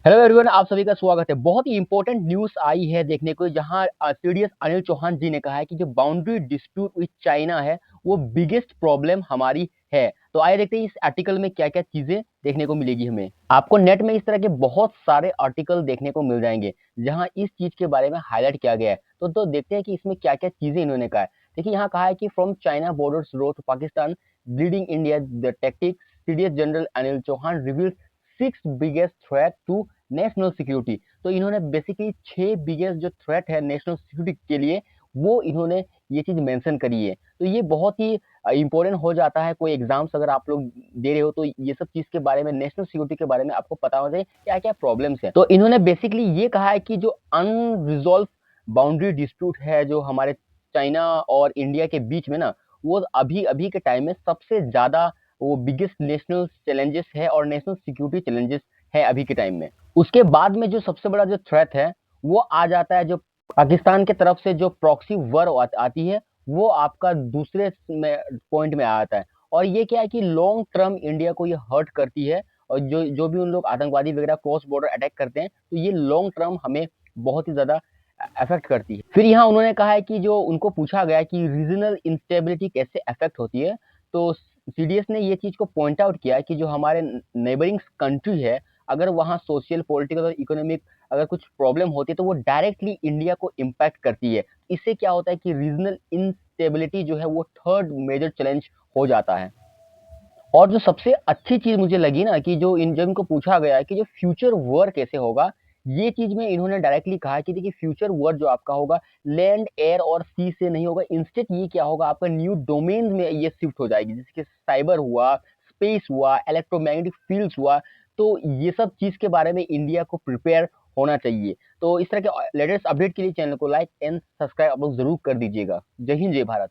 Hello everyone, आप सभी का स्वागत है। बहुत ही इंपॉर्टेंट न्यूज आई है देखने को, जहां सीडीएस अनिल चौहान जी ने कहा है कि जो बाउंड्री डिस्प्यूट विद चाइना है वो बिगेस्ट प्रॉब्लम हमारी है। तो आइए देखते हैं इस आर्टिकल में क्या क्या चीजें देखने को मिलेगी। हमें आपको नेट में इस तरह के बहुत सारे आर्टिकल देखने को मिल जाएंगे जहां इस चीज के बारे में हाईलाइट किया गया है। तो देखते हैं कि इसमें क्या क्या चीजें इन्होंने कहा है। देखिए, यहाँ कहा है कि from China borders road to Pakistan leading India the tactic, CDS general Anil Chauhan reveal 6 biggest threat to national security. तो इन्होंने बेसिकली 6 बिगेस्ट जो थ्रेट है नेशनल सिक्योरिटी के लिए, वो इन्होंने ये चीज मेंशन करी है। तो ये बहुत ही इंपॉर्टेंट हो जाता है। कोई एग्जाम्स अगर आप लोग दे रहे हो तो ये सब चीज के बारे में, नेशनल सिक्योरिटी के बारे में आपको पता होना चाहिए क्या क्या प्रॉब्लम्स है। तो इन्होंने बेसिकली ये कहा है कि जो अनरिजॉल्व बाउंड्री डिस्प्यूट है जो हमारे चाइना और इंडिया के बीच में ना, वो अभी अभी के टाइम में सबसे ज्यादा वो बिगेस्ट नेशनल चैलेंजेस है और नेशनल सिक्योरिटी चैलेंजेस है अभी के टाइम में। उसके बाद में जो सबसे बड़ा जो थ्रेट है वो आ जाता है जो पाकिस्तान के तरफ से जो प्रॉक्सी वॉर आती है, वो आपका दूसरे पॉइंट में आ जाता है। और ये क्या है कि लॉन्ग टर्म इंडिया को ये हर्ट करती है। और जो जो भी उन लोग आतंकवादी वगैरह क्रॉस बॉर्डर अटैक करते हैं, तो ये लॉन्ग टर्म हमें बहुत ही ज्यादा अफेक्ट करती है। फिर यहाँ उन्होंने कहा है कि जो उनको पूछा गया कि रीजनल इंस्टेबिलिटी कैसे अफेक्ट होती है, तो सीडीएस ने ये चीज को पॉइंट आउट किया कि जो हमारे नेबरिंग कंट्री है, अगर वहाँ सोशल पॉलिटिकल और इकोनॉमिक अगर कुछ प्रॉब्लम होती है तो वो डायरेक्टली इंडिया को इम्पैक्ट करती है। इससे क्या होता है कि रीजनल इंस्टेबिलिटी जो है वो थर्ड मेजर चैलेंज हो जाता है। और जो सबसे अच्छी चीज मुझे लगी ना, कि जो इनको पूछा गया है कि जो फ्यूचर वर्क कैसे होगा, ये चीज में इन्होंने डायरेक्टली कहा कि देखिए फ्यूचर वर्क जो आपका होगा लैंड, एयर और सी से नहीं होगा। इंस्टेड ये क्या होगा, आपका न्यू डोमेन में ये शिफ्ट हो जाएगी, जैसे कि साइबर हुआ, स्पेस हुआ, इलेक्ट्रोमैग्नेटिक फील्ड्स हुआ। तो ये सब चीज के बारे में इंडिया को प्रिपेयर होना चाहिए। तो इस तरह के लेटेस्ट अपडेट के लिए चैनल को लाइक एंड सब्सक्राइब आप लोग जरूर कर दीजिएगा। जय हिंद, जय भारत।